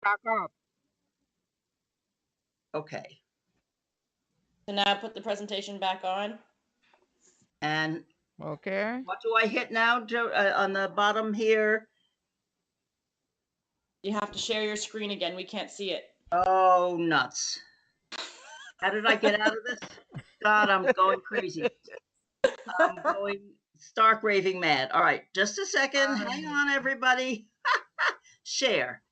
back up. Okay. So now put the presentation back on. And Okay. what do I hit now, Joe? On the bottom here? You have to share your screen again. We can't see it. Oh, nuts. How did I get out of this? God, I'm going crazy. I'm going stark raving mad. All right, just a second. Hang on, everybody. Share.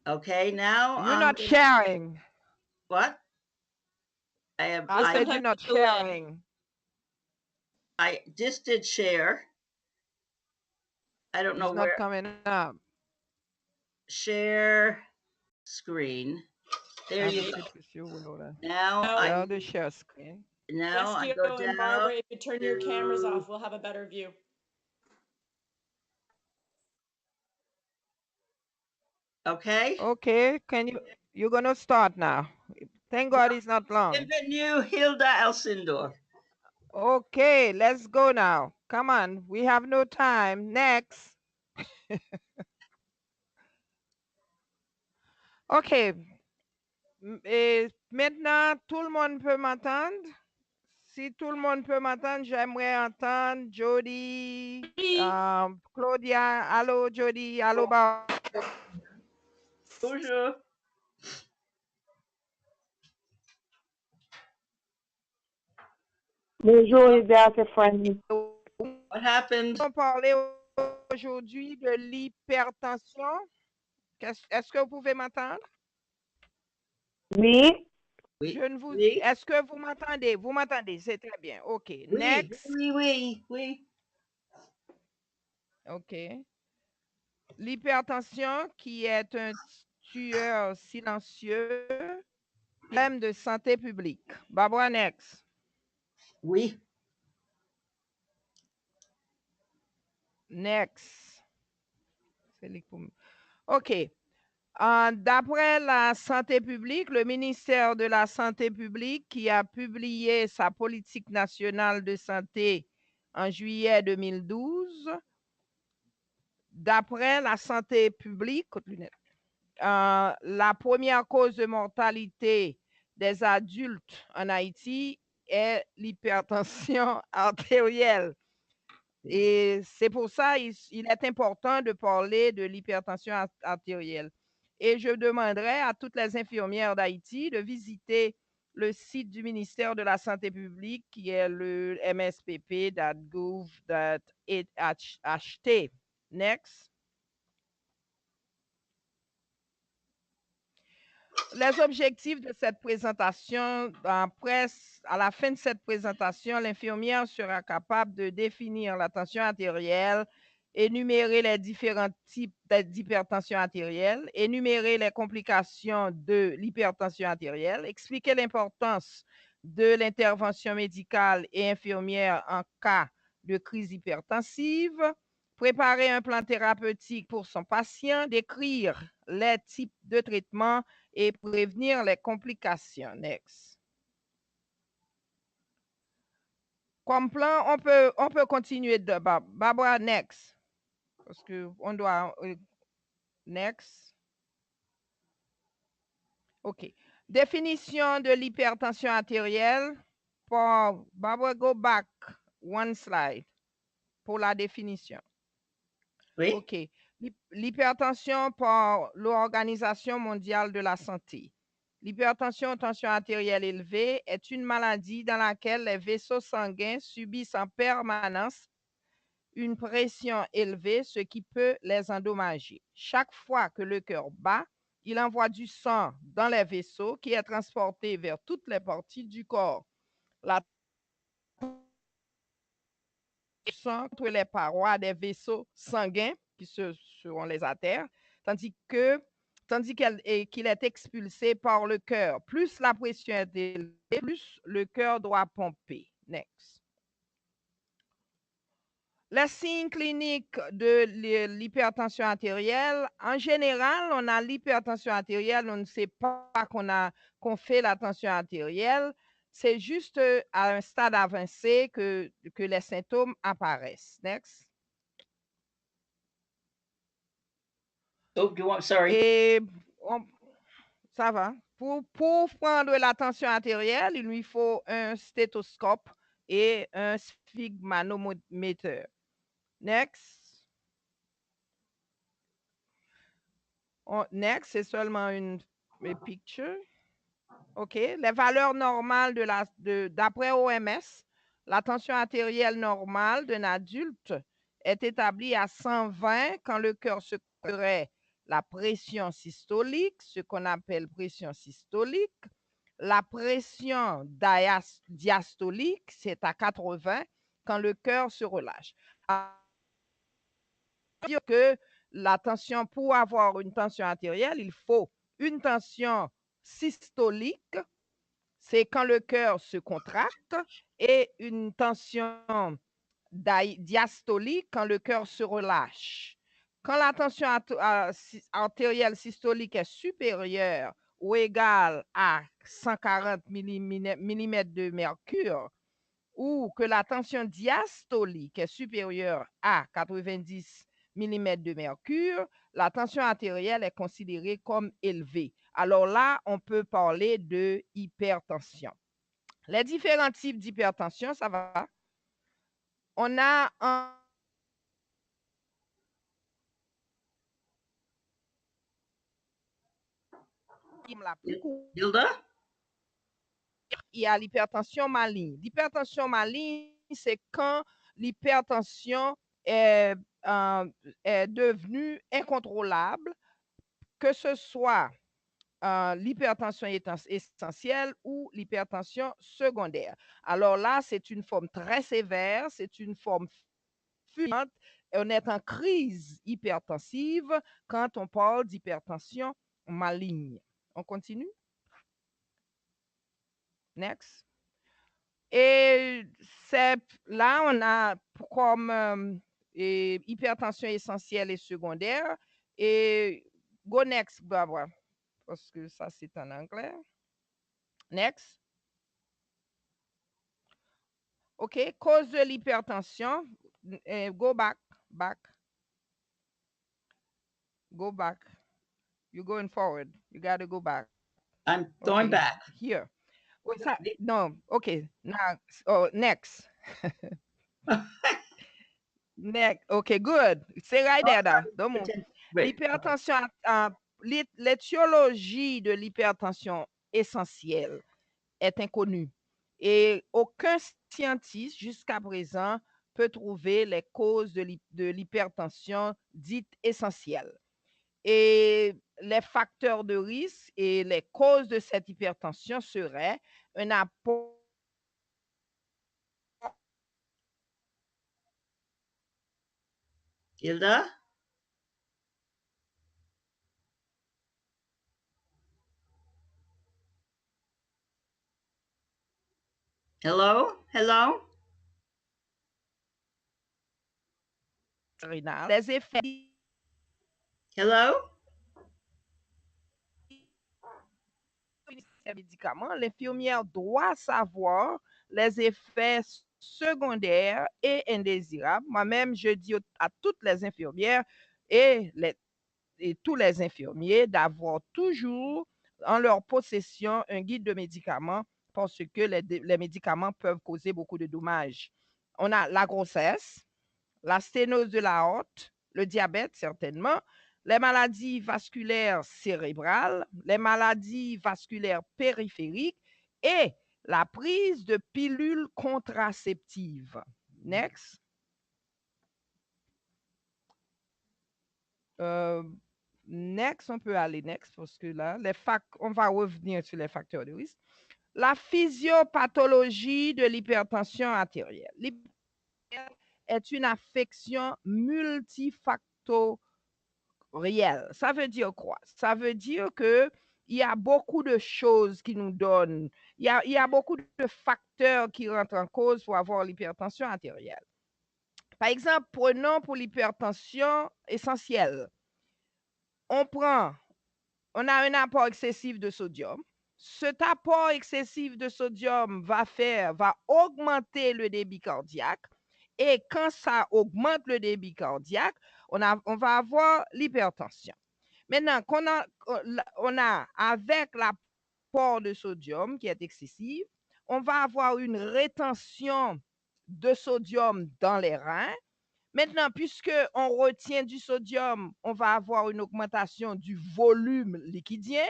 Okay, now You're not sharing. what? I have I said you're Sometimes not it's delay. sharing. I just did share. I don't know It's not where. coming up. Share screen. There you go. Now Share I the share screen. go Deskio and down Barbara, if you turn your cameras to off, we'll have a better view. okay. Okay, you're gonna start now. Thank God it's not long. Bienvenue, Hilda Alcindor. Okay, let's go now. Come on, we have no time. Next. Ok. Et maintenant, tout le monde peut m'entendre? Si tout le monde peut m'entendre, j'aimerais entendre Jody, Claudia. Allô, Jody. Allô, Bonjour. Bonjour, Hilda, c'est Fanny. What happened? On parlait aujourd'hui de l'hypertension. Est-ce que vous pouvez m'entendre? Oui, Oui. Je ne vous. Oui. Est-ce que vous m'entendez? Vous m'entendez? C'est très bien. OK. Oui. Next. Oui. Oui. Oui. OK. L'hypertension, qui est un tueur silencieux, problème de santé publique. Barbara, next. Oui. Next. OK. D'après la santé publique, le ministère de la Santé publique qui a publié sa politique nationale de santé en juillet 2012, d'après la santé publique, la première cause de mortalité des adultes en Haïti est l'hypertension artérielle. Et c'est pour ça il est important de parler de l'hypertension artérielle. Et je demanderai à toutes les infirmières d'Haïti de visiter le site du ministère de la Santé publique qui est le mspp.gouv.ht. Next. Les objectifs de cette présentation, à la fin de cette présentation, l'infirmière sera capable de définir la tension artérielle, énumérer les différents types d'hypertension artérielle, énumérer les complications de l'hypertension artérielle, expliquer l'importance de l'intervention médicale et infirmière en cas de crise hypertensive, préparer un plan thérapeutique pour son patient, décrire les types de traitements et prévenir les complications. Next. Comme plan, on peut continuer de Barbara, next. Parce qu'on doit. Next. OK. Définition de l'hypertension artérielle. Barbara, go back one slide pour la définition. Oui. OK. L'hypertension par l'Organisation mondiale de la santé. L'hypertension, tension artérielle élevée, est une maladie dans laquelle les vaisseaux sanguins subissent en permanence une pression élevée, ce qui peut les endommager. Chaque fois que le cœur bat, il envoie du sang dans les vaisseaux qui est transporté vers toutes les parties du corps. La sang entre les parois des vaisseaux sanguins qui seront les artères, tandis qu'il est expulsé par le cœur. Plus la pression est élevée, plus le cœur doit pomper. Next. Les signes cliniques de l'hypertension artérielle, en général, on a l'hypertension artérielle, on ne sait pas qu'on fait la tension artérielle. C'est juste à un stade avancé que les symptômes apparaissent. Next. Oh, do you want, sorry. Et ça va. Pour prendre la tension artérielle, il lui faut un stéthoscope et un sphygmomètre. Next. Next, c'est seulement une picture. OK. Les valeurs normales d'après OMS, la tension artérielle normale d'un adulte est établie à 120 quand le cœur serait la pression systolique, ce qu'on appelle pression systolique. La pression diastolique, c'est à 80 quand le cœur se relâche. Dire que la tension, pour avoir une tension artérielle, il faut une tension systolique, c'est quand le cœur se contracte, et une tension diastolique quand le cœur se relâche. Quand la tension artérielle systolique est supérieure ou égale à 140 mm de mercure, ou que la tension diastolique est supérieure à 90 mm de mercure, la tension artérielle est considérée comme élevée. Alors là, on peut parler de hypertension. Les différents types d'hypertension, ça va. On a la plus courante. Hilda? Il y a l'hypertension maligne. L'hypertension maligne, c'est quand l'hypertension est devenue incontrôlable, que ce soit l'hypertension essentielle ou l'hypertension secondaire. Alors là, c'est une forme très sévère, c'est une forme fulminante. On est en crise hypertensive quand on parle d'hypertension maligne. On continue? Next. Et là, on a comme hypertension essentielle et secondaire. Et go next, Barbara, parce que ça, c'est en anglais. Next. OK. Cause de l'hypertension. Go back. Go back. You're going forward. You got to go back. I'm going back. Here. No. Okay. Now, next. Next. Okay, good. C'est right there, là. L'hypertension, l'étiologie de l'hypertension essentielle est inconnue et aucun scientiste jusqu'à présent peut trouver les causes de l'hypertension dite essentielle. Et les facteurs de risque et les causes de cette hypertension seraient un apport Hilda? Hello? Hello? rénal, les effets Hello? médicaments, l'infirmière doit savoir les effets secondaires et indésirables. Moi-même, je dis à toutes les infirmières et tous les infirmiers d'avoir toujours en leur possession un guide de médicaments parce que les médicaments peuvent causer beaucoup de dommages. On a la grossesse, la sténose de l'aorte, le diabète certainement, les maladies vasculaires cérébrales, les maladies vasculaires périphériques et la prise de pilules contraceptives. Next. Next, on peut aller next parce que là, on va revenir sur les facteurs de risque. La physiopathologie de l'hypertension artérielle. L'hypertension est une affection multifactorielle. Ça veut dire quoi? Ça veut dire que il y a beaucoup de choses qui nous donnent, il y a beaucoup de facteurs qui rentrent en cause pour avoir l'hypertension artérielle. Par exemple, prenons pour l'hypertension essentielle. On a un apport excessif de sodium. Cet apport excessif de sodium va augmenter le débit cardiaque. Et quand ça augmente le débit cardiaque, on va avoir l'hypertension. Maintenant, on a avec l'apport de sodium qui est excessive, on va avoir une rétention de sodium dans les reins. Maintenant, puisque on retient du sodium, on va avoir une augmentation du volume liquidien.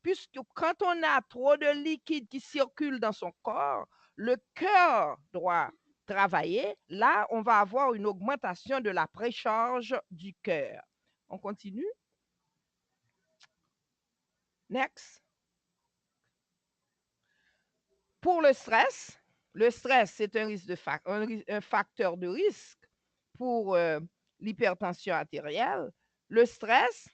Puisque quand on a trop de liquide qui circule dans son corps, le cœur doit travailler. Là, on va avoir une augmentation de la précharge du cœur. On continue. Next. Pour le stress, c'est un facteur de risque pour l'hypertension artérielle. Le stress,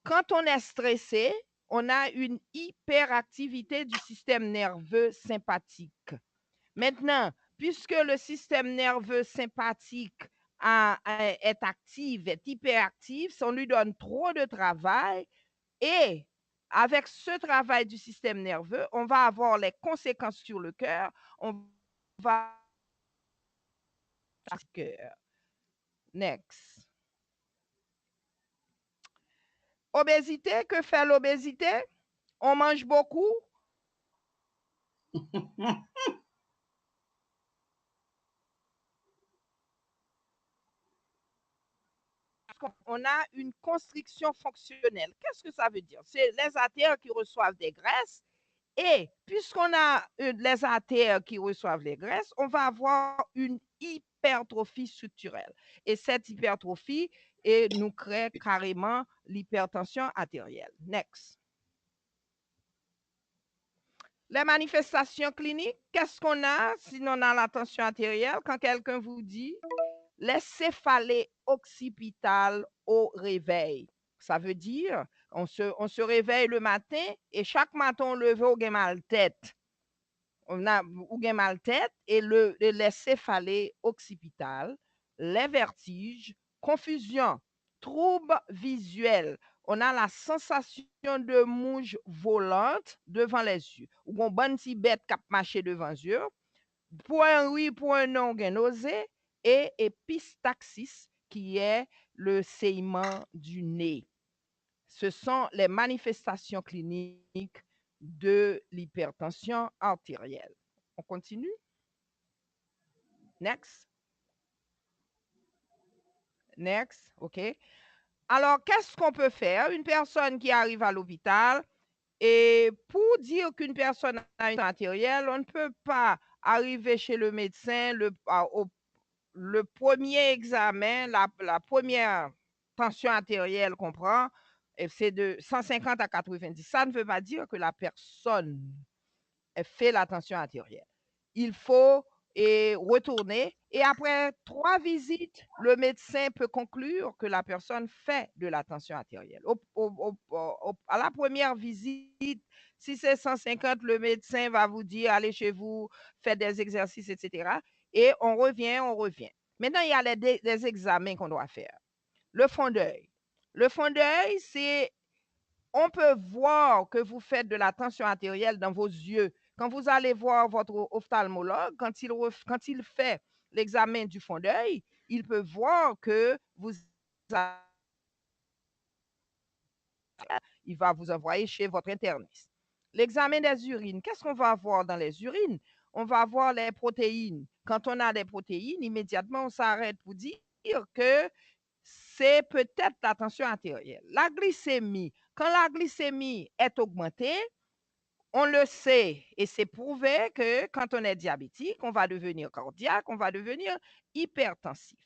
quand on est stressé, on a une hyperactivité du système nerveux sympathique. Maintenant, puisque le système nerveux sympathique est actif, est hyperactif, on lui donne trop de travail et avec ce travail du système nerveux, on va avoir les conséquences sur le cœur. On va cœur. Next. Obésité, que fait l'obésité? On mange beaucoup. On a une constriction fonctionnelle. Qu'est-ce que ça veut dire? C'est les artères qui reçoivent des graisses. Et puisqu'on a les artères qui reçoivent les graisses, on va avoir une hypertrophie structurelle. Et cette hypertrophie nous crée carrément l'hypertension artérielle. Next. Les manifestations cliniques, qu'est-ce qu'on a si on a la tension artérielle? Quand quelqu'un vous dit les céphalées occipitales au réveil. Ça veut dire, on se réveille le matin et chaque matin, on lève au mal tête. On a ou mal tête et les céphalées occipitales, les vertiges, confusion, troubles visuels. On a la sensation de mouche volante devant les yeux. Ou on bonne petit bête qui marché devant les yeux. Pour un oui, pour un non, on nausée et épistaxis qui est le saillement du nez. Ce sont les manifestations cliniques de l'hypertension artérielle. On continue. Next. Next, OK. Alors, qu'est-ce qu'on peut faire? Une personne qui arrive à l'hôpital, et pour dire qu'une personne a une tension artérielle, on ne peut pas arriver chez le médecin, le premier examen, la première tension artérielle qu'on prend, c'est de 150 à 90. Ça ne veut pas dire que la personne fait la tension artérielle. Il faut retourner et après 3 visites, le médecin peut conclure que la personne fait de la tension artérielle. À la première visite, si c'est 150, le médecin va vous dire allez chez vous, faites des exercices, etc. Et on revient. Maintenant, il y a des examens qu'on doit faire. Le fond d'œil. Le fond d'œil, c'est on peut voir que vous faites de la tension artérielle dans vos yeux. Quand vous allez voir votre ophtalmologue, quand il fait l'examen du fond d'œil, il peut voir que il va vous envoyer chez votre interniste. L'examen des urines, qu'est-ce qu'on va voir dans les urines? On va voir les protéines. Quand on a des protéines, immédiatement, on s'arrête pour dire que c'est peut-être la tension artérielle. La glycémie, quand la glycémie est augmentée, on le sait et c'est prouvé que quand on est diabétique, on va devenir cardiaque, on va devenir hypertensif.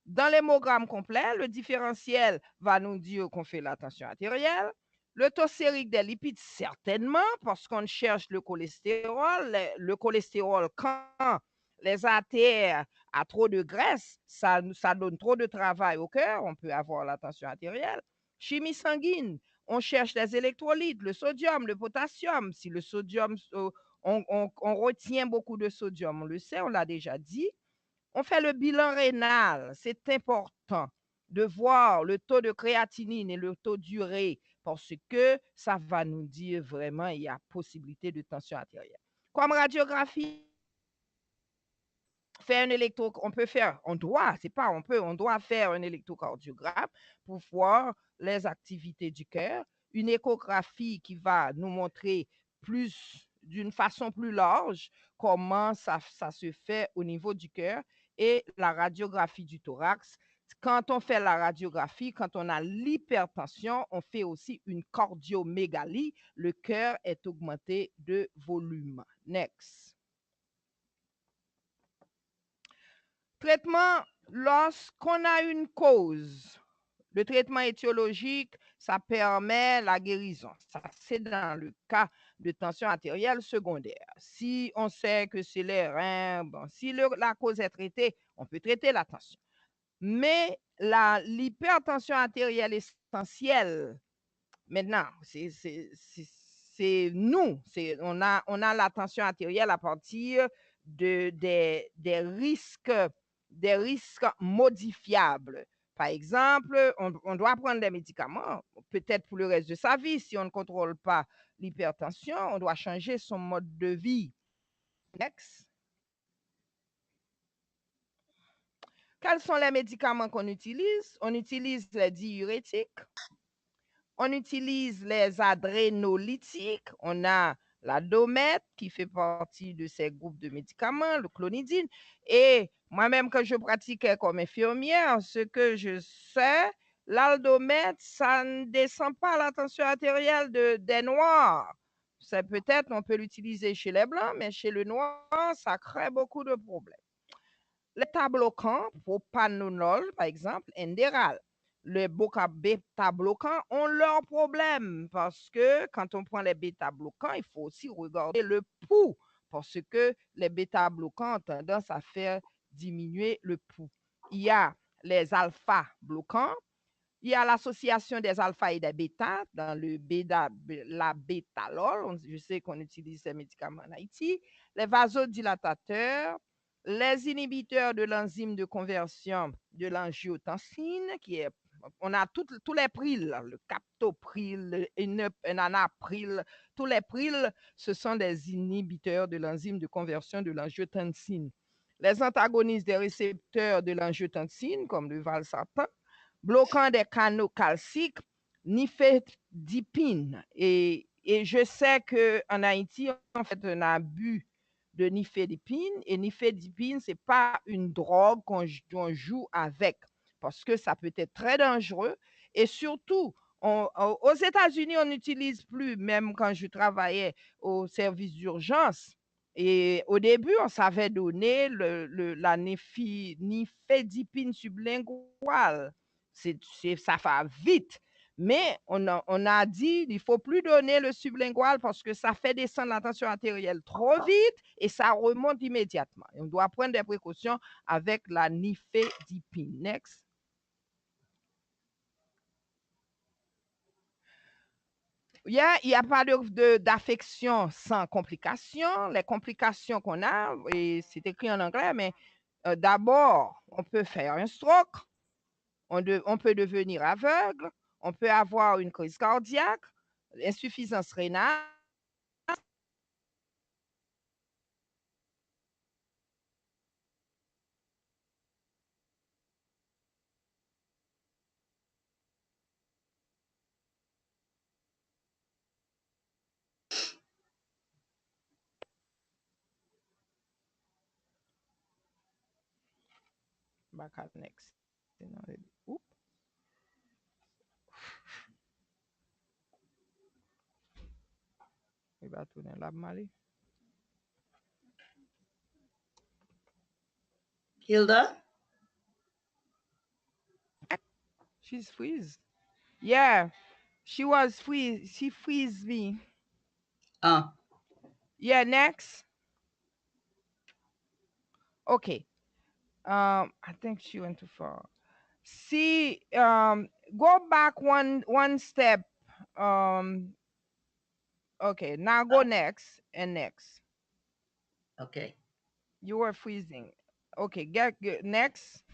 Dans l'hémogramme complet, le différentiel va nous dire qu'on fait la tension artérielle. Le taux sérique des lipides, certainement, parce qu'on cherche le cholestérol. Le cholestérol, quand les artères ont trop de graisse, ça donne trop de travail au cœur, on peut avoir la tension artérielle. Chimie sanguine, on cherche les électrolytes, le sodium, le potassium. Si le sodium, on retient beaucoup de sodium, on le sait, on l'a déjà dit. On fait le bilan rénal. C'est important de voir le taux de créatinine et le taux d'urée parce que ça va nous dire vraiment il y a possibilité de tension artérielle. Comme radiographie, faire on doit faire un électrocardiogramme pour voir les activités du cœur, une échographie qui va nous montrer d'une façon plus large comment ça se fait au niveau du cœur, et la radiographie du thorax. Quand on fait la radiographie, quand on a l'hypertension, on fait aussi une cardiomégalie. Le cœur est augmenté de volume. Next. Traitement lorsqu'on a une cause. Le traitement étiologique, ça permet la guérison. Ça, c'est dans le cas de tension artérielle secondaire. Si on sait que c'est les reins, bon, si la cause est traitée, on peut traiter la tension. Mais l'hypertension artérielle essentielle, maintenant, c'est nous. On a la tension artérielle à partir des risques modifiables. Par exemple, on doit prendre des médicaments, peut-être pour le reste de sa vie. Si on ne contrôle pas l'hypertension, on doit changer son mode de vie. Next. Quels sont les médicaments qu'on utilise? On utilise les diurétiques, on utilise les adrénolytiques, on a la Dometh qui fait partie de ces groupes de médicaments, le clonidine. Et moi-même, que je pratiquais comme infirmière, ce que je sais, l'aldomètre, ça ne descend pas la tension artérielle des Noirs. C'est peut-être, on peut l'utiliser chez les Blancs, mais chez le Noir, ça crée beaucoup de problèmes. Les bêta-bloquants, propranolol, par exemple, Enderal. Les bêta-bloquants ont leurs problèmes parce que quand on prend les bêta-bloquants, il faut aussi regarder le pouls parce que les bêta-bloquants ont tendance à faire diminuer le pouls. Il y a les alpha-bloquants, il y a l'association des alpha et des bêta dans la bétalol. Je sais qu'on utilise ces médicaments en Haïti. Les vasodilatateurs, les inhibiteurs de l'enzyme de conversion de l'angiotensine, on a tous les prils, le captopril, le enanapril, tous les prils, ce sont des inhibiteurs de l'enzyme de conversion de l'angiotensine. Les antagonistes des récepteurs de l'angiotensine, comme le valsartan, bloquant des canaux calciques, nifedipine. Et je sais qu'en Haïti, en fait, un abus de nifedipine. Et nifedipine, ce n'est pas une drogue qu'on joue avec parce que ça peut être très dangereux. Et surtout, aux États-Unis, on n'utilise plus, même quand je travaillais au service d'urgence. Et au début, on savait donner la nifedipine sublinguale. Ça va vite. Mais on a dit qu'il ne faut plus donner le sublingual parce que ça fait descendre la tension artérielle trop vite et ça remonte immédiatement. Et on doit prendre des précautions avec la nifedipine. Next. Il n'y a pas d'affection sans complications. Les complications qu'on a, et c'est écrit en anglais, mais d'abord, on peut faire un stroke, on peut devenir aveugle, on peut avoir une crise cardiaque, insuffisance rénale. Back at next. Oups. Il va tourner la Mali. Hilda? She's freeze. Yeah, she was freeze. She freeze me. Yeah, next. Okay. I think she went too far. See, go back one step. Okay, now go next and next. Okay. You were freezing. Okay, get next.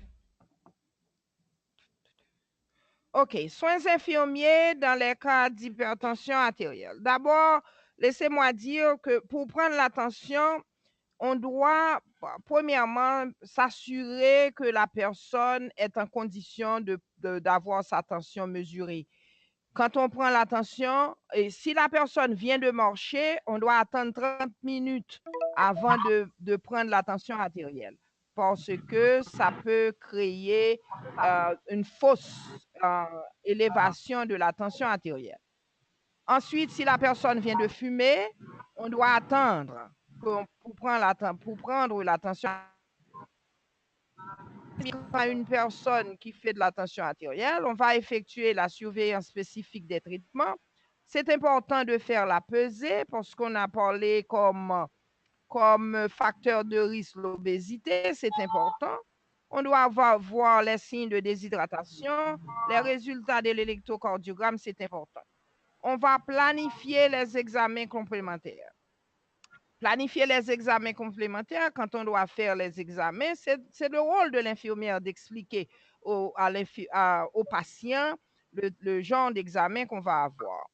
OK, soins infirmiers dans les cas d'hypertension artérielle. D'abord, laissez-moi dire que pour prendre la tension, on doit, premièrement, s'assurer que la personne est en condition d'avoir sa tension mesurée. quand on prend la tension, et si la personne vient de marcher, on doit attendre 30 minutes avant de prendre la tension artérielle parce que ça peut créer une fausse élévation de la tension artérielle. Ensuite, si la personne vient de fumer, on doit attendre pour prendre la tension à une personne qui fait de la tension artérielle, on va effectuer la surveillance spécifique des traitements. C'est important de faire la pesée parce qu'on a parlé comme facteur de risque l'obésité, c'est important. On doit voir les signes de déshydratation, les résultats de l'électrocardiogramme, c'est important. On va planifier les examens complémentaires. Planifier les examens complémentaires, quand on doit faire les examens, c'est le rôle de l'infirmière d'expliquer au patient le genre d'examen qu'on va avoir.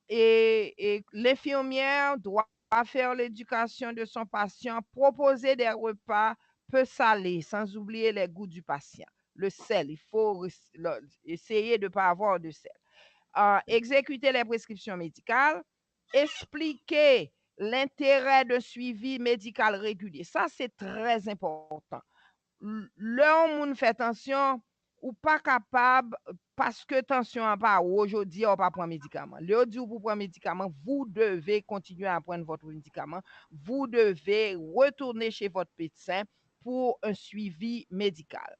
Et l'infirmière doit faire l'éducation de son patient, proposer des repas peu salés, sans oublier les goûts du patient. Le sel, il faut essayer de ne pas avoir de sel. Exécuter les prescriptions médicales, expliquer l'intérêt d'un suivi médical régulier. Ça, c'est très important. L'homme fait tension ou pas capable parce que tension n'a pas aujourd'hui on pas prendre médicament. Le dit pour prendre médicament, vous devez continuer à prendre votre médicament. Vous devez retourner chez votre médecin pour un suivi médical.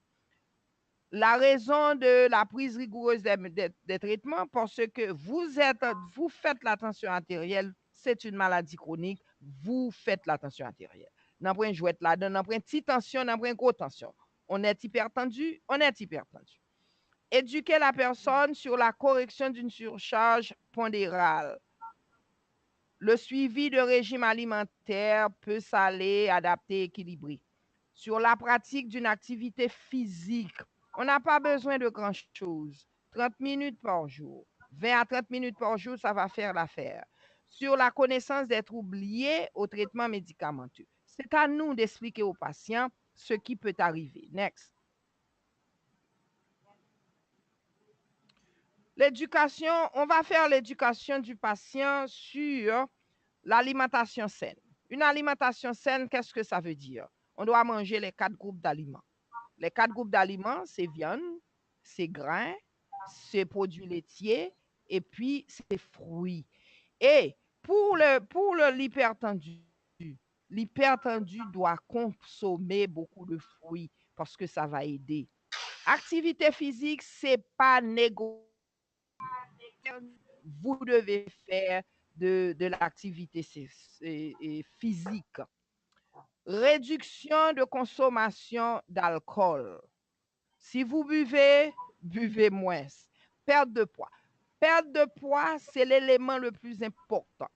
La raison de la prise rigoureuse des traitements, parce que vous faites la tension artérielle, c'est une maladie chronique, vous faites la tension artérielle. N'en prenez jouette là-dedans, n'en prenez petite tension, n'en prenez grosse tension. On est hypertendu, on est hypertendu. Éduquer la personne sur la correction d'une surcharge pondérale. Le suivi de régime alimentaire peu salé, adapté, équilibré. Sur la pratique d'une activité physique. On n'a pas besoin de grand-chose. 30 minutes par jour. 20 à 30 minutes par jour, ça va faire l'affaire. Sur la connaissance des troubles liés au traitement médicamenteux. C'est à nous d'expliquer aux patients ce qui peut arriver. Next. L'éducation, on va faire l'éducation du patient sur l'alimentation saine. Une alimentation saine, qu'est-ce que ça veut dire? On doit manger les 4 groupes d'aliments. Les 4 groupes d'aliments, c'est viande, c'est grains, c'est produits laitiers et puis c'est fruits. Et pour l'hypertendu doit consommer beaucoup de fruits parce que ça va aider. Activité physique, c'est pas négociable. Vous devez faire de l'activité physique. Réduction de consommation d'alcool. Si vous buvez, buvez moins. Perte de poids. Perte de poids, c'est l'élément le plus important.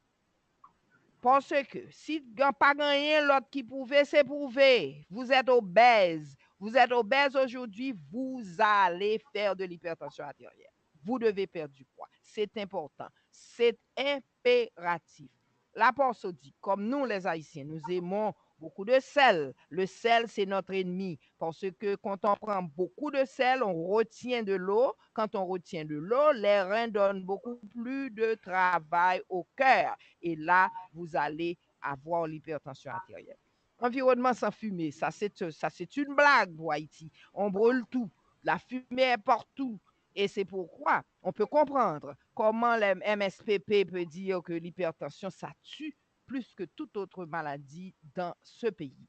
Parce que si pas gagné l'autre qui pouvait, c'est prouvé. Vous êtes obèse. Vous êtes obèse aujourd'hui, vous allez faire de l'hypertension artérielle. Vous devez perdre du poids. C'est important. C'est impératif. L'apport sodique, comme nous les Haïtiens, nous aimons beaucoup de sel. Le sel, c'est notre ennemi parce que quand on prend beaucoup de sel, on retient de l'eau. Quand on retient de l'eau, les reins donnent beaucoup plus de travail au cœur. Et là, vous allez avoir l'hypertension artérielle. Environnement sans fumée, ça c'est une blague pour Haïti. On brûle tout. La fumée est partout. Et c'est pourquoi on peut comprendre comment le MSPP peut dire que l'hypertension, ça tue plus que toute autre maladie dans ce pays.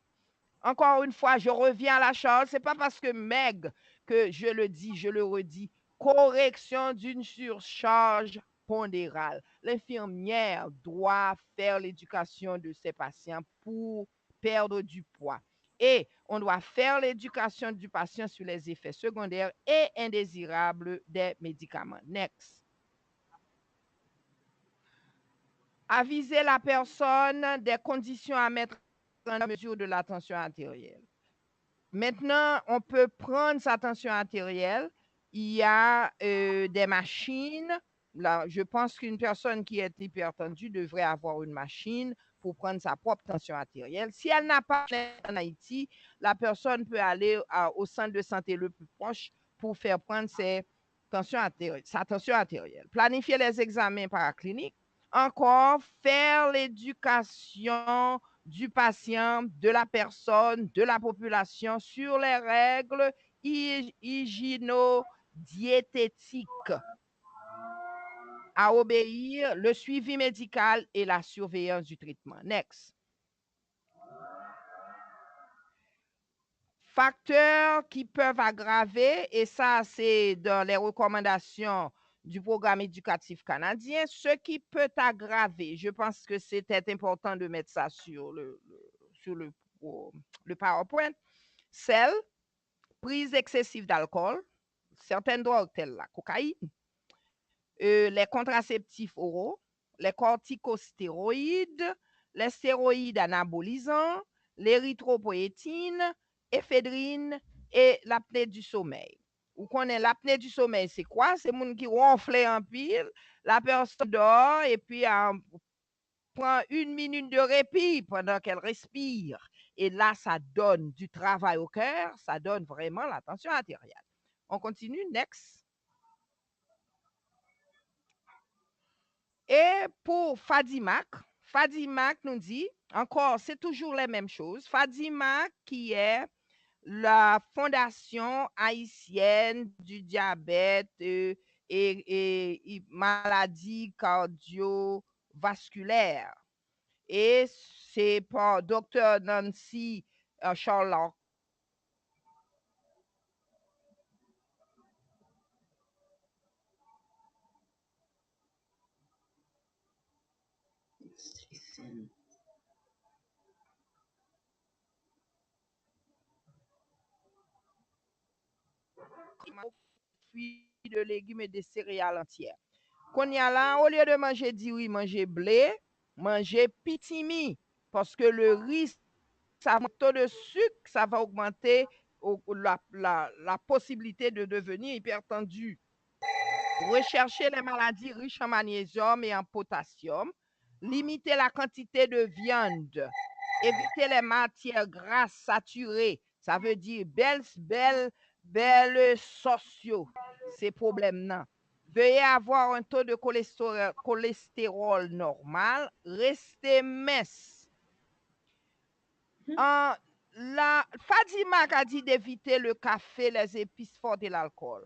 Encore une fois, je reviens à la charge. Ce n'est pas parce que Meg que je le dis, je le redis. Correction d'une surcharge pondérale. L'infirmière doit faire l'éducation de ses patients pour perdre du poids. Et on doit faire l'éducation du patient sur les effets secondaires et indésirables des médicaments. Next. Aviser la personne des conditions à mettre en mesure de la tension artérielle. Maintenant, on peut prendre sa tension artérielle. Il y a des machines. Là, je pense qu'une personne qui est hypertendue devrait avoir une machine pour prendre sa propre tension artérielle. Si elle n'a pas en Haïti, la personne peut aller au centre de santé le plus proche pour faire prendre sa tension artérielle. Planifier les examens paracliniques. Encore, faire l'éducation du patient, de la personne, de la population sur les règles hygiéno-diététiques à obéir, le suivi médical et la surveillance du traitement. Next. Facteurs qui peuvent aggraver, et ça c'est dans les recommandations du programme éducatif canadien, ce qui peut aggraver. Je pense que c'était important de mettre ça sur le PowerPoint. Sel, prise excessive d'alcool, certaines drogues telles la cocaïne, les contraceptifs oraux, les corticostéroïdes, les stéroïdes anabolisants, l'érythropoïétine, éphédrine et l'apnée du sommeil. Vous connaissez l'apnée du sommeil, c'est quoi? C'est les gens qui ronflent en pile, la personne dort et puis prend 1 minute de répit pendant qu'elle respire. Et là, ça donne du travail au cœur, ça donne vraiment la tension artérielle. On continue, next. Et pour Fadimac, Fadimac nous dit, encore, c'est toujours les mêmes choses. Fadimac qui est la Fondation haïtienne du diabète et maladies cardiovasculaires. Et c'est par Dr. Nancy Charlotte. Fruits de légumes et des céréales entières. Qu'on y a là, au lieu de manger du riz, manger blé, manger pitimi. Parce que le riz, ça monte taux de sucre, ça va augmenter la possibilité de devenir hypertendu. Rechercher les maladies riches en magnésium et en potassium. Limiter la quantité de viande. Éviter les matières grasses saturées. Ça veut dire belle sociaux. Ces problèmes-là. Veuillez avoir un taux de cholestérol normal. Restez mince. Fadima a dit d'éviter le café, les épices fortes et l'alcool.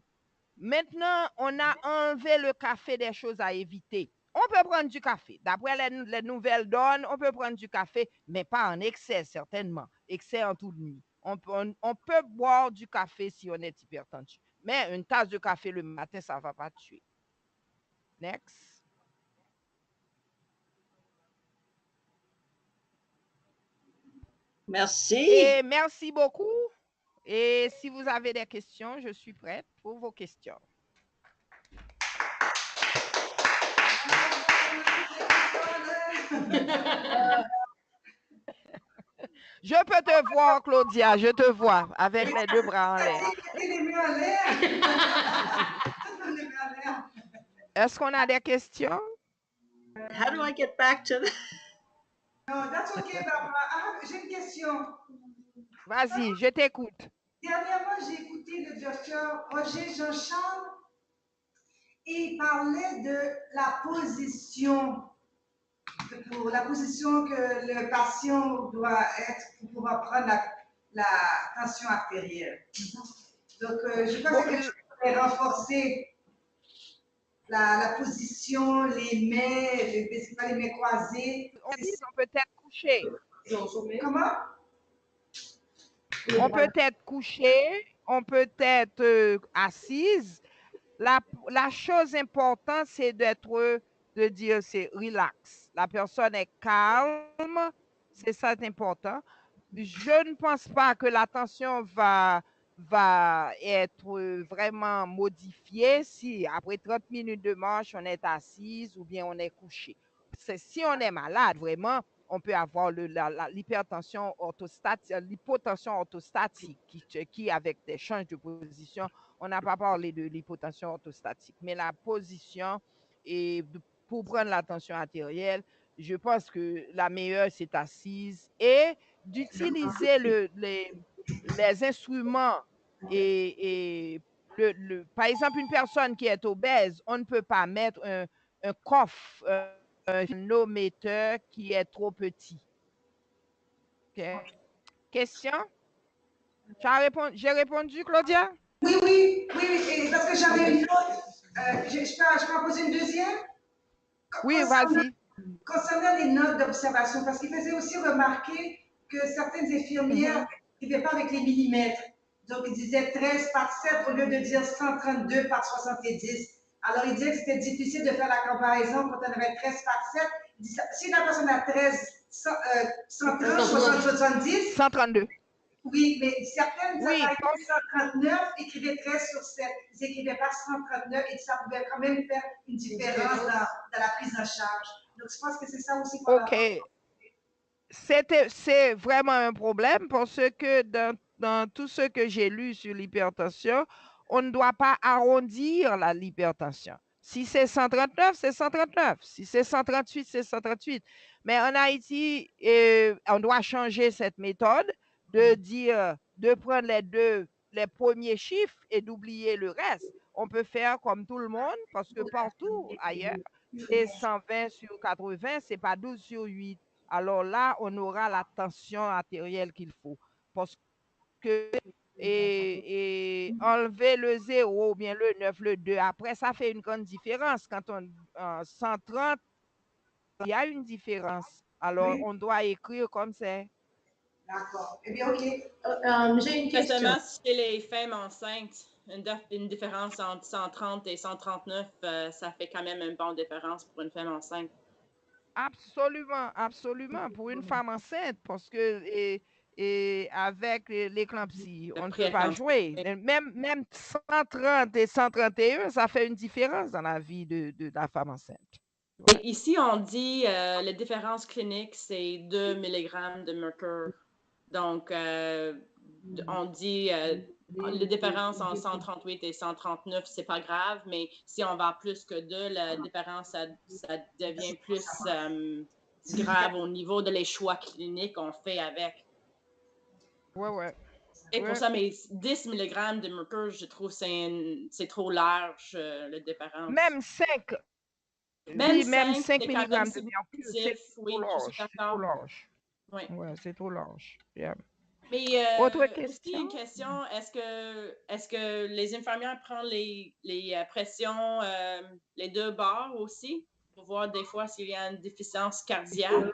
Maintenant, on a enlevé le café des choses à éviter. On peut prendre du café. D'après les nouvelles donnes, on peut prendre du café, mais pas en excès, certainement. Excès en toute nuit. On peut boire du café si on est hypertendu. Mais une tasse de café le matin, ça ne va pas tuer. Next. Merci. Et merci beaucoup. Et si vous avez des questions, je suis prête pour vos questions. Je peux te voir, Claudia, je te vois, avec les 2 bras en l'air. Est-ce qu'on a des questions? How do I get back to the... No, that's okay, Barbara. J'ai une question. Vas-y, je t'écoute. Dernièrement, j'ai écouté le docteur Roger Jean-Charles et il parlait de la position, pour la position que le patient doit être pour pouvoir prendre la tension artérielle. Donc, je pense que je pourrais renforcer la position, les mains, pas les mains croisées. On peut être couché. Comment? On peut être couché, on peut être assise. La chose importante, c'est de dire c'est relax. La personne est calme, c'est ça important. Je ne pense pas que la tension va être vraiment modifiée si après 30 minutes de marche, on est assise ou bien on est couché. Si on est malade, vraiment, on peut avoir l'hypertension orthostatique, l'hypotension orthostatique qui, avec des changes de position, on n'a pas parlé de l'hypotension orthostatique, mais la position pour prendre la tension artérielle, je pense que la meilleure, c'est assise et d'utiliser les instruments et par exemple, une personne qui est obèse, on ne peut pas mettre un coffre, un manométeur qui est trop petit. OK. Question? J'ai répondu, Claudia? Oui, et parce que j'avais une autre. Je peux en poser une deuxième? Oui, vas-y. Concernant les notes d'observation, parce qu'il faisait aussi remarquer que certaines infirmières n'arrivaient pas avec les millimètres. Donc, il disait 13 par 7 au lieu de dire 132 par 70. Alors, il disait que c'était difficile de faire la comparaison quand on avait 13 par 7. Il dit, si la personne a 13, 130, 60, 70. 132. Oui, mais certaines Oui, appareils 139 écrivaient 13 sur 7. Ils n'écrivaient pas 139 et ça pouvait quand même faire une différence dans la prise en charge. Donc, je pense que c'est ça aussi qu'on OK. C'est vraiment un problème parce que dans tout ce que j'ai lu sur l'hypertension, on ne doit pas arrondir l'hypertension. Si c'est 139, c'est 139. Si c'est 138, c'est 138. Mais en Haïti, on doit changer cette méthode de prendre les premiers chiffres et d'oublier le reste. On peut faire comme tout le monde parce que partout ailleurs, c'est 120 sur 80, c'est pas 12 sur 8. Alors là, on aura la tension artérielle qu'il faut. Parce que enlever le 0 ou bien le 9, le 2, après, ça fait une grande différence. Quand on 130, il y a une différence. Alors, on doit écrire comme ça. D'accord. Eh bien, OK. J'ai une question. Seulement chez les femmes enceintes, une différence entre 130 et 139, ça fait quand même une bonne différence pour une femme enceinte. Absolument, absolument. Pour une femme enceinte, parce que avec l'éclampsie, on ne peut pas jouer. Même 130 et 131, ça fait une différence dans la vie de la femme enceinte. Ouais. Et ici, on dit la différence clinique, c'est 2 mg de mercure. Donc, on dit la différence entre 138 et 139, c'est pas grave, mais si on va plus que 2, la différence, ça devient plus grave au niveau de les choix cliniques qu'on fait avec. Ouais. Et pour ça, mais 10 mg de mercure, je trouve que c'est trop large, la différence. Même 5. Même 5 mg de mercure, c'est trop large. Oui. Ouais, c'est trop large. Yeah. Mais Autre question? Aussi une question, est-ce que les infirmières prennent les pressions, les deux bords aussi, pour voir des fois s'il y a une déficience cardiaque?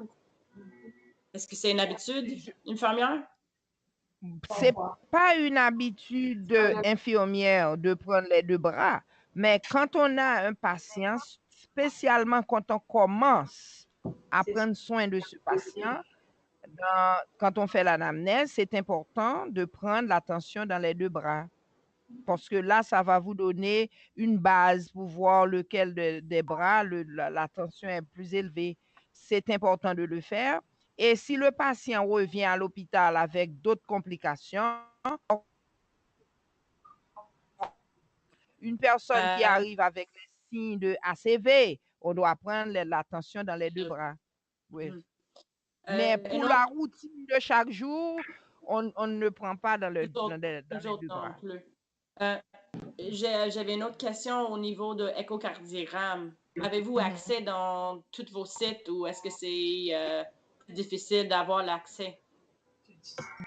Est-ce que c'est une habitude infirmière? C'est pas une habitude infirmière de prendre les deux bras, mais quand on a un patient, spécialement quand on commence à prendre soin de ce patient, quand on fait l'anamnèse, c'est important de prendre l'attention dans les deux bras. Parce que là, ça va vous donner une base pour voir lequel des bras, la tension est plus élevée. C'est important de le faire. Et si le patient revient à l'hôpital avec d'autres complications, une personne qui arrive avec les signes de ACV, on doit prendre l'attention dans les deux bras. Oui. Mais pour la routine de chaque jour, on ne prend pas dans les deux bras. Plus. J'avais une autre question au niveau de échocardiogramme. Avez-vous accès dans tous vos sites ou est-ce que c'est difficile d'avoir l'accès?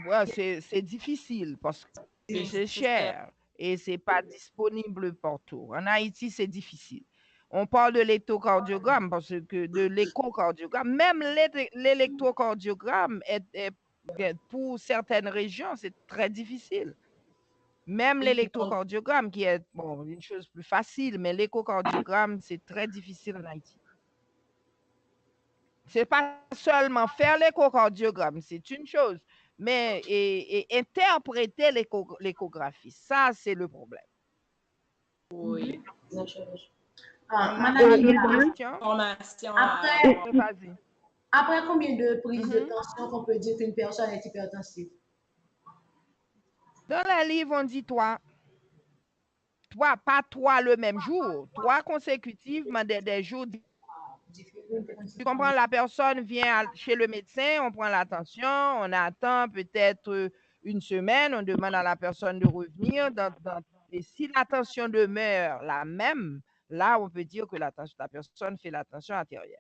Ouais, c'est difficile parce que c'est cher et c'est pas disponible partout. En Haïti, c'est difficile. On parle de l'électrocardiogramme parce que de l'échocardiogramme, même l'électrocardiogramme pour certaines régions, c'est très difficile. Même l'électrocardiogramme qui est une chose plus facile, mais l'échocardiogramme, c'est très difficile en Haïti. C'est pas seulement faire l'échocardiogramme, c'est une chose, mais interpréter l'échographie, ça, c'est le problème. Oui. Formation. Après combien de prises de tension qu'on peut dire qu'une personne est hypertensive? Dans la livre, on dit 3. 3, pas 3 le même jour, 3 consécutivement des jours. Tu comprends, la personne vient chez le médecin, on prend la tension, on attend peut-être une semaine, on demande à la personne de revenir dans Et si la tension demeure la même, là, on peut dire que la personne fait la tension artérielle.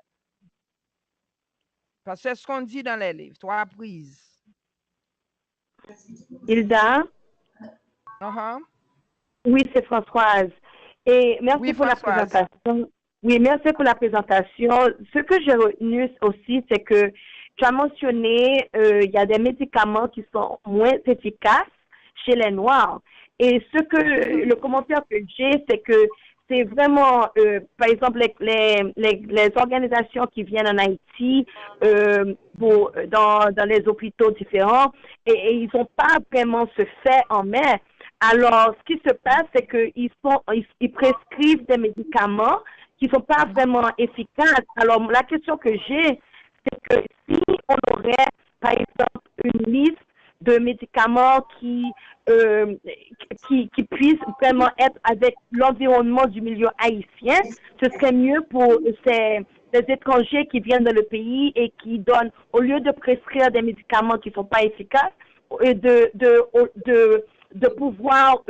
Parce que c'est ce qu'on dit dans les livres, 3 prises. Hilda? Uh-huh. Oui, c'est Françoise. Et merci Oui, pour la Françoise. présentation. Oui, merci pour la présentation. Ce que j'ai retenu aussi, c'est que tu as mentionné, il y a des médicaments qui sont moins efficaces chez les Noirs. Et le commentaire que j'ai, c'est que c'est vraiment, par exemple, les organisations qui viennent en Haïti dans les hôpitaux différents, et ils n'ont pas vraiment ce fait en main. Alors, ce qui se passe, c'est qu'ils prescrivent des médicaments qui ne sont pas vraiment efficaces. Alors, la question que j'ai, c'est que si on aurait, par exemple, une liste de médicaments qui puissent vraiment être avec l'environnement du milieu haïtien, ce serait mieux pour ces étrangers qui viennent dans le pays et qui donnent, au lieu de prescrire des médicaments qui ne sont pas efficaces, de pouvoir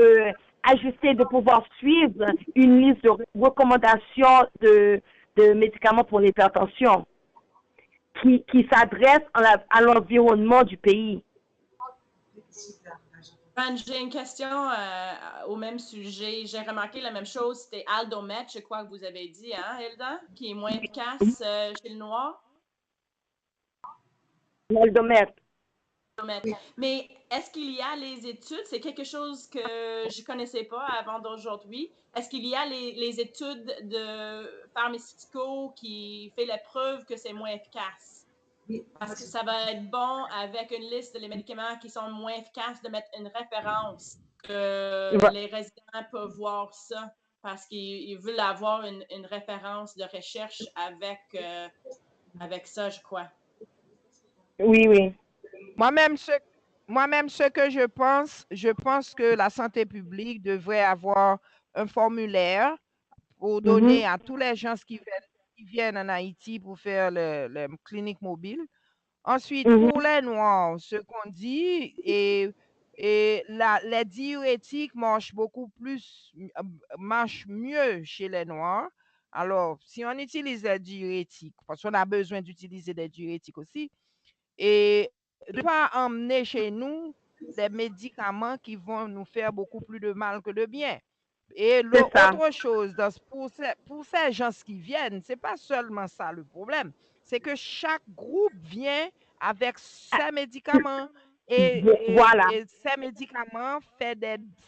ajuster, de pouvoir suivre une liste de recommandations de médicaments pour l'hypertension qui s'adresse à l'environnement du pays. J'ai une question au même sujet. J'ai remarqué la même chose. C'était Aldomet, je crois que vous avez dit, hein, Hilda, qui est moins efficace chez le noir. Aldomet. Mais est-ce qu'il y a les études? C'est quelque chose que je ne connaissais pas avant d'aujourd'hui. Est-ce qu'il y a les études de pharmaceuticaux qui font la preuve que c'est moins efficace? Parce que ça va être bon avec une liste de les médicaments qui sont moins efficaces de mettre une référence que les résidents peuvent voir ça parce qu'ils veulent avoir une référence de recherche avec ça, je crois. Oui, oui. Moi-même, ce que je pense que la santé publique devrait avoir un formulaire pour donner à tous les gens qui viennent en Haïti pour faire le clinique mobile. Ensuite, pour les Noirs, ce qu'on dit, et les diurétiques marchent marchent mieux chez les Noirs. Alors, si on utilise les diurétiques, parce qu'on a besoin d'utiliser des diurétiques aussi, et de ne pas emmener chez nous des médicaments qui vont nous faire beaucoup plus de mal que de bien. Et l'autre chose, pour ces gens qui viennent, ce n'est pas seulement ça le problème, c'est que chaque groupe vient avec ses médicaments et ces médicaments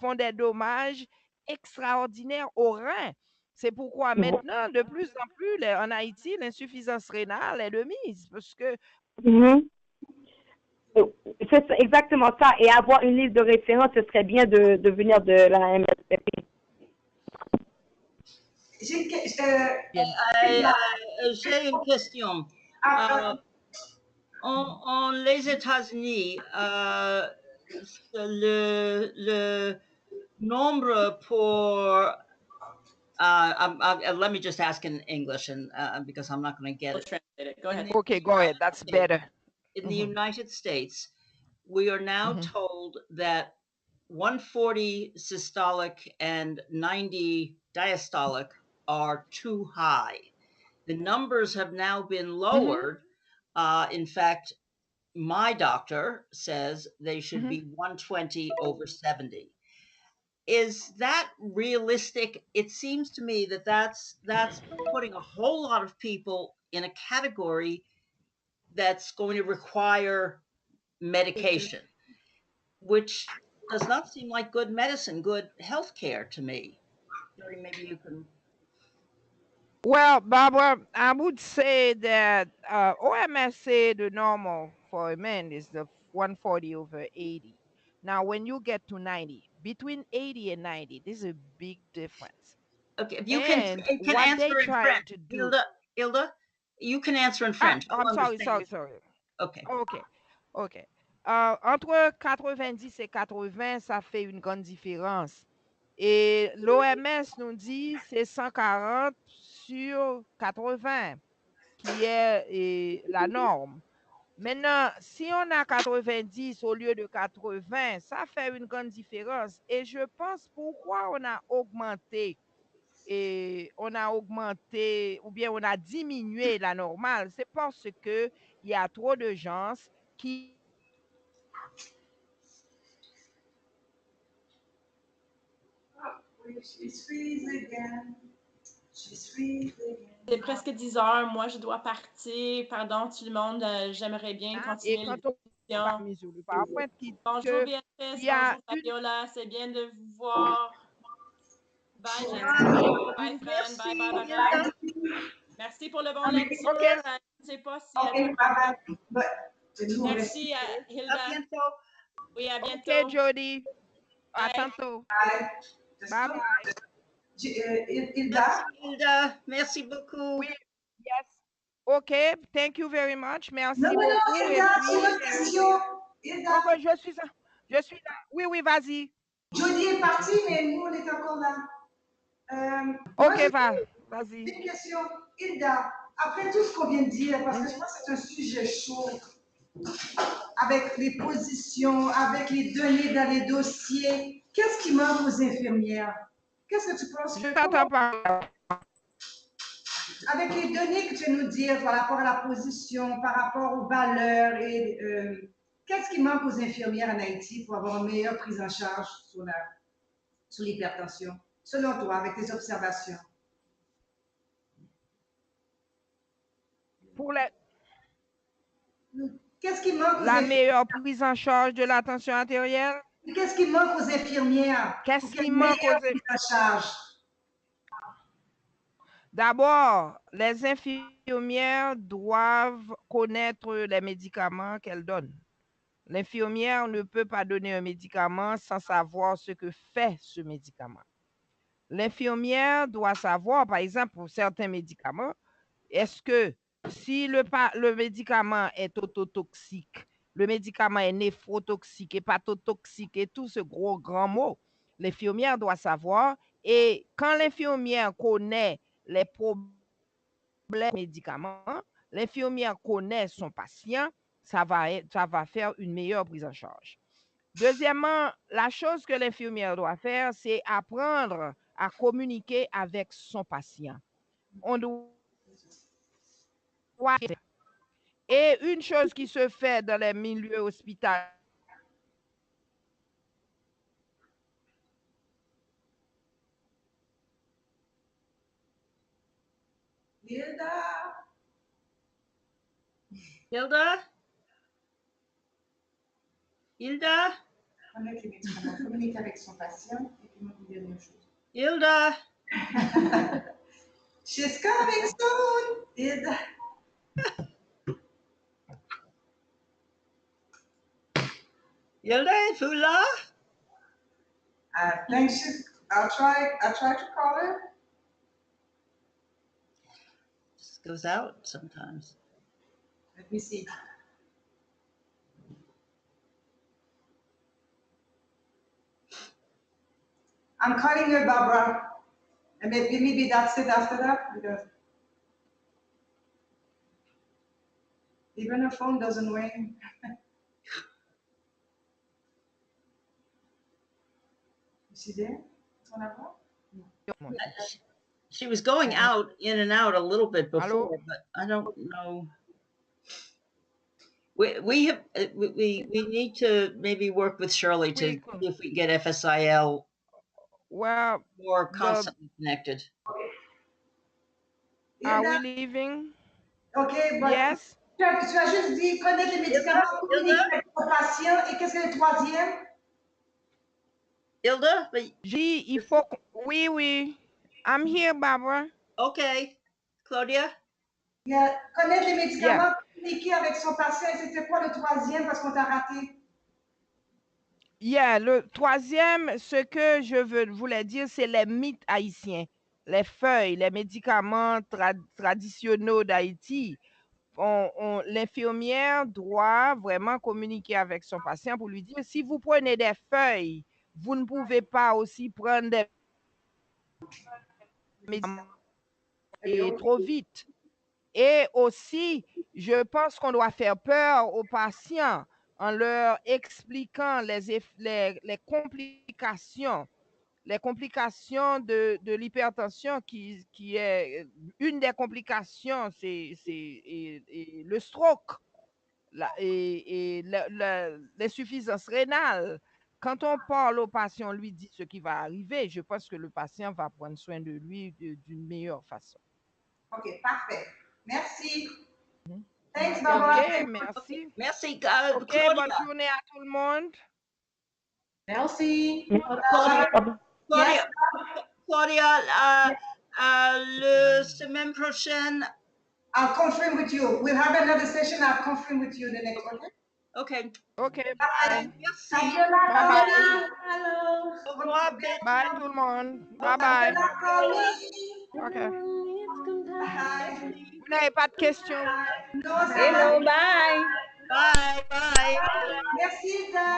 font des dommages extraordinaires aux reins. C'est pourquoi maintenant, de plus en plus, en Haïti, l'insuffisance rénale est de mise parce que c'est exactement ça. Et avoir une liste de référence, ce serait bien de venir de la MSPP. J'ai une question. En les États-Unis, le nombre pour let me just ask in English, and because I'm not going to get it. Go ahead. Okay, go ahead. That's better. In the United States, we are now told that 140 systolic and 90 diastolic are too high. The numbers have now been lowered. In fact, my doctor says they should be 120 over 70. Is that realistic? It seems to me that that's putting a whole lot of people in a category that's going to require medication, which does not seem like good medicine, good health care to me. Maybe you can. Well, Barbara, I would say that OMS say the normal for a man is the 140 over 80. Now, when you get to 90, between 80 and 90, this is a big difference. Okay, you can answer in French. Hilda, you can answer in French. I'm sorry. Okay. OK. Entre 90 et 80, ça fait une grande différence. Et l'OMS nous dit c'est 140 sur 80 qui est la norme. Maintenant, si on a 90 au lieu de 80, ça fait une grande différence. Et je pense pourquoi on a augmenté ou bien on a diminué la normale, c'est parce que il y a trop de gens qui She's freezing again. She's freezing C'est again. presque 10 heures. Moi, je dois partir. Pardon, tout le monde. J'aimerais bien et continuer quand on l'émission. va mis sur le PowerPoint qui dit Bonjour que Béatrice, il y a bonjour Fabiola, c'est bien de vous voir. Bye Jessica, bye Fran, bye bye Merci, bye. Hilda. Merci pour le bon lecture. OK. Je ne sais pas si... OK, bye bye. Merci Hilda. À bientôt. Oui, à OK, bientôt. Jody. À Bye. tantôt. Bye. Bye bye. Hilda? Merci, Hilda. Merci beaucoup. Oui, yes. OK, thank you very much. Merci Non, beaucoup. Et Hilda, puis, j'ai une autre question. Hilda, oui, je suis là. Oui, oui, vas-y. Jody est partie, mais nous, on est encore là. Moi, OK, j'ai vas-y. une question. Hilda, après tout ce qu'on vient de dire, parce que je pense que c'est un sujet chaud, avec les positions, avec les données dans les dossiers, qu'est-ce qui manque aux infirmières? Qu'est-ce que tu penses? Je t'entends pas. Avec les données que tu viens de nous dire par rapport à la position, par rapport aux valeurs, et qu'est-ce qui manque aux infirmières en Haïti pour avoir une meilleure prise en charge sur l'hypertension, selon toi, avec tes observations? Pour Qu'est-ce qui manque aux la infirmières? meilleure prise en charge de la tension artérielle, Qu'est-ce qui manque aux infirmières pour qu'est-ce qu'il y ait qui une manque meilleure aux... prise en charge? D'abord, les infirmières doivent connaître les médicaments qu'elles donnent. L'infirmière ne peut pas donner un médicament sans savoir ce que fait ce médicament. L'infirmière doit savoir, par exemple, pour certains médicaments, est-ce que si le médicament est ototoxique, le médicament est néphrotoxique, hépatotoxique et tout ce gros grand mot, l'infirmière doit savoir. Et quand l'infirmière connaît les problèmes médicaments, l'infirmière connaît son patient, ça va faire une meilleure prise en charge. Deuxièmement, la chose que l'infirmière doit faire, c'est apprendre à communiquer avec son patient. On doit... Et une chose qui se fait dans les milieux hospitaliers, Hilda? Hilda? Hilda? Connaître les médicaments, communiquer avec son patient, et puis moi, vous dire une chose. Hilda? She's coming soon, Hilda. Hilda, êtes-vous là? I think I'll try to call her. Just goes out sometimes. Let me see. I'm calling her, Barbara. And maybe that's it after that, because even her phone doesn't ring. Is she there? On la voix? She was going out, in and out a little bit before, Hello? but I don't know. We need to maybe work with Shirley to see if we get FSIL well, more constantly connected. are we Hilda? leaving? OK, but Yes. tu as juste dit connaître les médicaments, communiquer avec ton patient, et qu'est-ce que le troisième? Hilda, but Il faut... Oui, oui. I'm here, Barbara. okay. Claudia? Yeah. Connaître les médicaments, communiquer avec son patient, et c'était quoi le troisième parce qu'on t'a raté? Yeah, le troisième, ce que je voulais dire, c'est les mythes haïtiens, les feuilles, les médicaments traditionnels d'Haïti. L'infirmière doit vraiment communiquer avec son patient pour lui dire, si vous prenez des feuilles, vous ne pouvez pas aussi prendre des médicaments trop vite. Et aussi, Je pense qu'on doit faire peur aux patients en leur expliquant les complications de l'hypertension qui est une des complications, c'est le stroke et l'insuffisance rénale. Quand on parle au patient, on lui dit ce qui va arriver, je pense que le patient va prendre soin de lui d'une meilleure façon. OK, parfait. Merci. Mhm. Thanks, Barbara. OK, merci. Merci, OK, Claudia. bonne journée à tout le monde. Merci. Claudia, Claudia, le semaine prochaine. I'll confirm with you. We'll have another session. I'll confirm with you the next one. OK. OK, Bye. bye. Merci. Bye bye. Hello. Au revoir, Bye tout le monde. Bye bye. OK. Bye. Vous n'avez pas de questions? No, ça va. Hello, bye. Bye, bye. Merci, Ida.